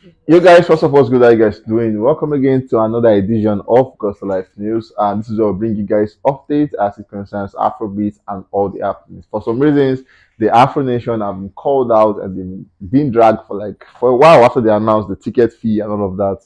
You guys, first of all, what's good? How you guys doing? Welcome again to another edition of Gospel Life News. And this is where we bring you guys updates as it concerns Afrobeat and all the happenings. For some reasons, the Afro Nation have been called out and been dragged for a while after they announced the ticket fee and all of that.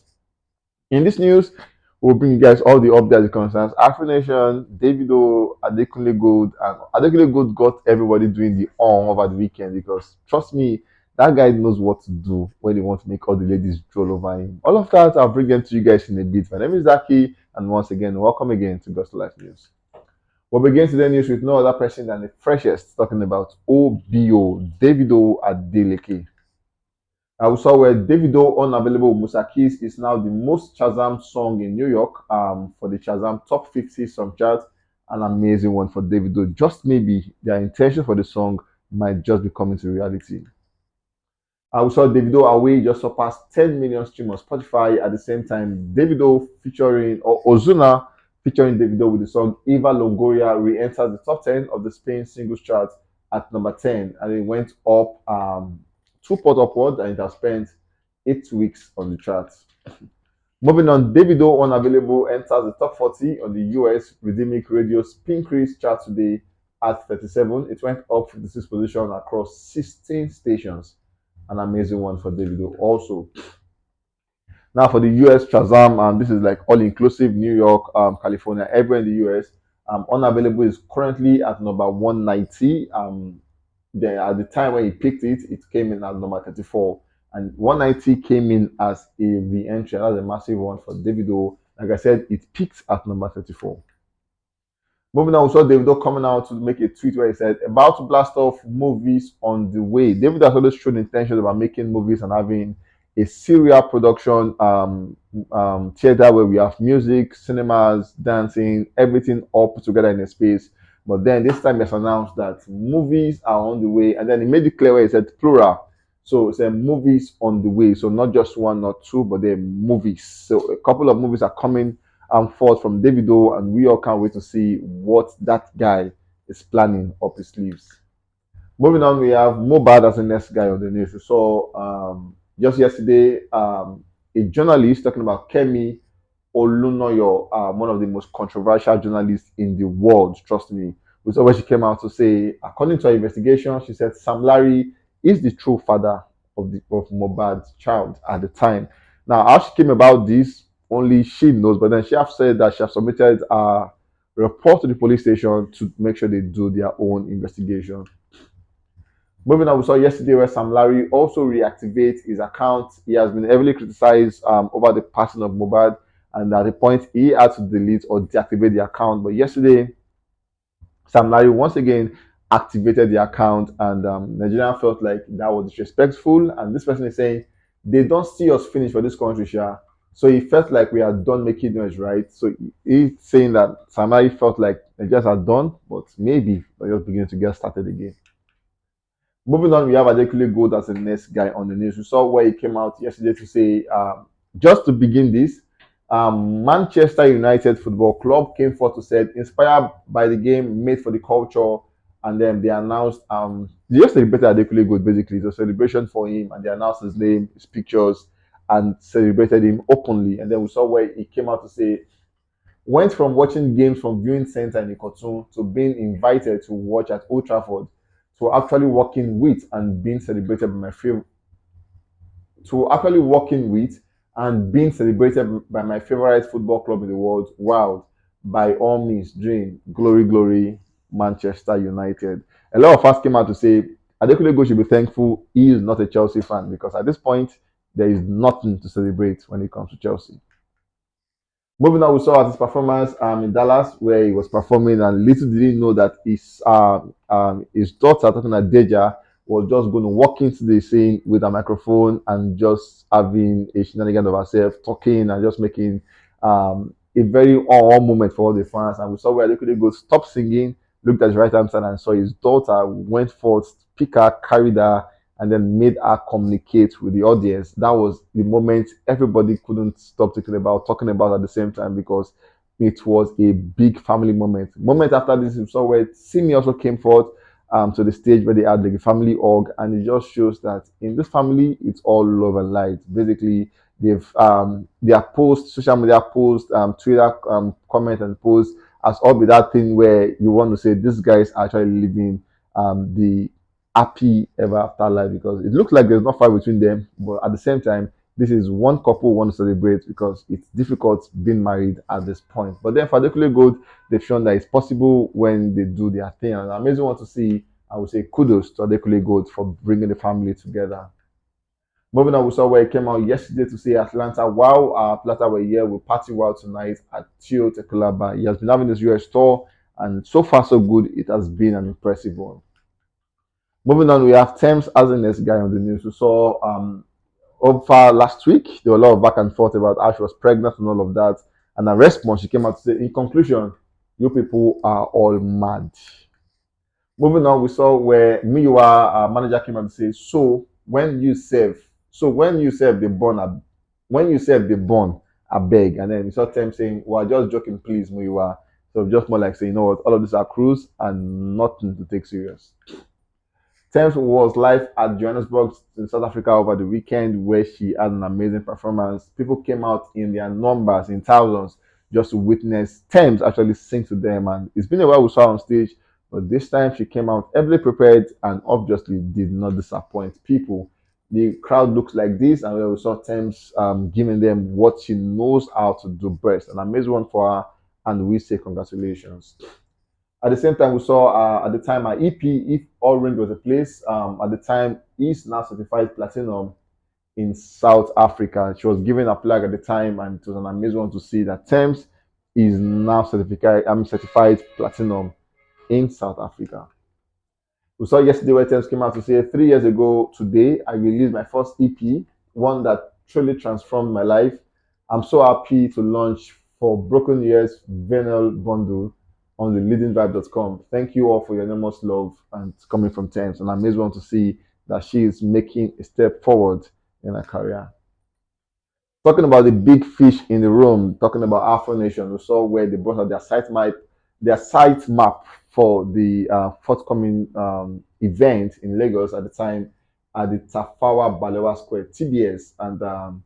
In this news, we'll bring you guys all the updates as it concerns AfroNation, Davido, Adekunle Gold, and Adekunle Gold got everybody doing the on over the weekend because trust me, that guy knows what to do when they want to make all the ladies drool over him. All of that, I'll bring them to you guys in a bit. My name is Zaki, and once again, welcome again to Gospel Life News. We'll begin today's news with no other person than the freshest, talking about OBO, Davido Adeleke. We saw where Davido Unavailable US is now the most Shazam song in New York for the Shazam Top 50 song chart. An amazing one for Davido. Just maybe their intention for the song might just be coming to reality. We saw Davido Away just surpassed 10 million streams on Spotify. At the same time, Davido featuring or Ozuna featuring Davido with the song Eva Longoria re-enters the top 10 of the Spain singles chart at number 10, and it went up 2 pot upward, and it has spent 8 weeks on the charts. Moving on, Davido Unavailable enters the top 40 on the US Rhythmic Radio Spin Cruise chart today at 37. It went up 56 position across 16 stations. An amazing one for Davido also. Now for the US Shazam, this is like all inclusive New York, California, everywhere in the US. Unavailable is currently at number 190. Then at the time when he picked it, it came in at number 34. And 190 came in as a re-entry. That's a massive one for Davido. Like I said, it peaked at number 34. Moving on, we saw Davido coming out to make a tweet where he said, about to blast off movies on the way. David has always shown intentions about making movies and having a serial production theater where we have music, cinemas, dancing, everything up together in a space. But then this time he has announced that movies are on the way, and then he made it clear where he said plural. So it's movies on the way. So not just one, not two, but they're movies. So a couple of movies are coming forth from Davido, and we all can't wait to see what that guy is planning up his sleeves. Moving on, we have Mobad as the next guy on the news. We saw just yesterday a journalist talking about Kemi Olunoyo, one of the most controversial journalists in the world. Trust me. We saw where she came out to say, according to her investigation, she said Sam Larry is the true father of Mobad's child at the time. Now, how she came about this, only she knows. But then she has said that she has submitted a report to the police station to make sure they do their own investigation. Moving on, we saw yesterday where Sam Larry also reactivates his account. He has been heavily criticized over the passing of Mobad, and at the point he had to delete or deactivate the account. But yesterday, Sam Larry once again activated the account, and Nigeria felt like that was disrespectful. And this person is saying they don't see us finish for this country, Sha. So he felt like we are done making noise, right? So he's saying that Sam Larry felt like Nigerians are done, but maybe they're just beginning to get started again. Moving on, we have Adekunle Gold as the next guy on the news. We saw where he came out yesterday to say, just to begin this, Manchester United Football Club came forth to say, inspired by the game, made for the culture, and then they announced, they just celebrated Adekunle Gold basically. It's a celebration for him, and they announced his name, his pictures, and celebrated him openly. And then we saw where he came out to say, went from watching games from viewing center in Ikotun to being invited to watch at Old Trafford to actually working with and being celebrated by my favorite to actually working with and being celebrated by my favorite football club in the world. Wow, by all means, dream, glory, glory, Manchester United. A lot of us came out to say Adekunle Gold should be thankful he is not a Chelsea fan because at this point there is nothing to celebrate when it comes to Chelsea. Moving on, we saw at his performance in Dallas where he was performing, and little did he know that his daughter, talking about Deja, was just going to walk into the scene with a microphone and just having a shenanigan of herself, talking and just making a very on moment for all the fans. And we saw where Adekunle Gold stopped singing, looked at his right hand side, and saw his daughter went forth, pick her, carried her, and then made her communicate with the audience. That was the moment everybody couldn't stop talking about at the same time because it was a big family moment. Moment after this, we saw where Simi also came forth to the stage where they had like a family org, and it just shows that in this family it's all love and light. Basically, they've their posts, social media posts, Twitter comment and posts has all be that thing where you want to say this guy is actually living the happy ever after life, because it looks like there's no fight between them, but at the same time, this is one couple who want to celebrate because it's difficult being married at this point. But then for Adekunle Gold, they've shown that it's possible when they do their thing. And amazing one to see. I would say kudos to Adekunle Gold for bringing the family together. Moving on, we saw where it came out yesterday to say Atlanta. Wow, Atlanta were here with Party Wow tonight at Tio Tekulaba. He has been having this US tour, and so far so good. It has been an impressive one. Moving on, we have Tems as the next guy on the news. We saw over last week, there were a lot of back and forth about how she was pregnant and all of that. And a response, she came out to say, in conclusion, you people are all mad. Moving on, we saw where Miwa, our manager, came out to say, when you serve the born, when you serve the born, I beg. And then we saw them saying, well, just joking, please, Miwa. So just more like saying, you know what, all of these are cruise and nothing to take serious. Tems was live at Johannesburg in South Africa over the weekend, where she had an amazing performance. People came out in their numbers, in thousands, just to witness Tems actually sing to them. And it's been a while we saw her on stage, but this time she came out heavily prepared and obviously did not disappoint people. The crowd looks like this, and we saw Tems giving them what she knows how to do best. An amazing one for her, and we say congratulations. At the same time, we saw at the time our EP, If Orange Was a Place, at the time is now certified platinum in South Africa. She was given a plug at the time, and it was an amazing one to see that Thames is now certified platinum in South Africa. We saw yesterday where Thames came out to say 3 years ago today, I released my first EP, one that truly transformed my life. I'm so happy to launch for Broken Years vinyl bundle on the leadingvibe.com. Thank you all for your enormous love and coming from Thames. And I'm amazed to see that she is making a step forward in her career. Talking about the big fish in the room, talking about AfroNation, we saw where they brought out their site map for the forthcoming event in Lagos at the time at the Tafawa Balewa Square, TBS, and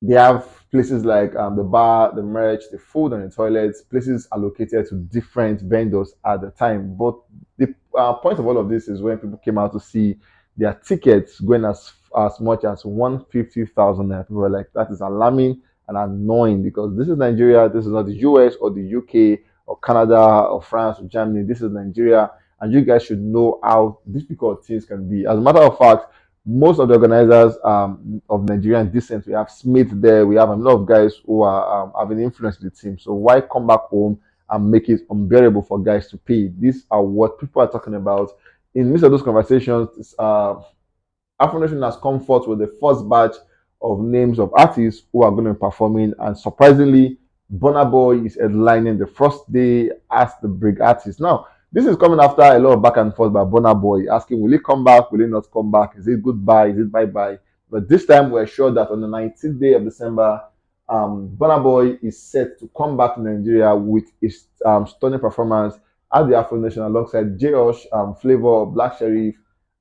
they have places like the bar, the merch, the food, and the toilets. Places allocated to different vendors at the time. But the point of all of this is when people came out to see their tickets going as much as 150,000 naira. People were like, that is alarming and annoying, because this is Nigeria. This is not the US or the UK or Canada or France or Germany. This is Nigeria, and you guys should know how difficult things can be. As a matter of fact, most of the organizers of Nigerian descent, we have Smith there, we have a lot of guys who are having influence with the team. So why come back home and make it unbearable for guys to pay? These are what people are talking about. In the midst of those conversations, AfroNation has come forth with the first batch of names of artists who are going to be performing, and surprisingly, Burna Boy is headlining the first day as the big artist. Now, this is coming after a lot of back and forth by Burna Boy, asking, will he come back? Will he not come back? Is it goodbye? Is it bye-bye? But this time, we're sure that on the 19th day of December, Burna Boy is set to come back to Nigeria with his stunning performance at the AfroNation alongside J-Osh, Flavor, Black Sheriff,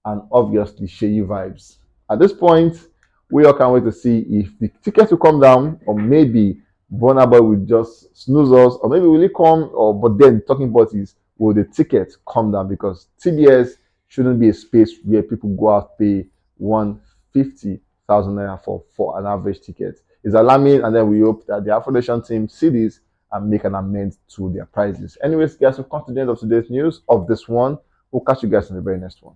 and obviously Sheyi Vibes. At this point, we all can't wait to see if the tickets will come down, or maybe Burna Boy will just snooze us, or maybe will he come, but then talking about is, will the tickets come down? Because TBS shouldn't be a space where people go out pay 150,000 naira for an average ticket. It's alarming, and then we hope that the AfroNation team see this and make an amend to their prices. Anyways, guys, we've come to the end of today's news of this one. We'll catch you guys in the very next one.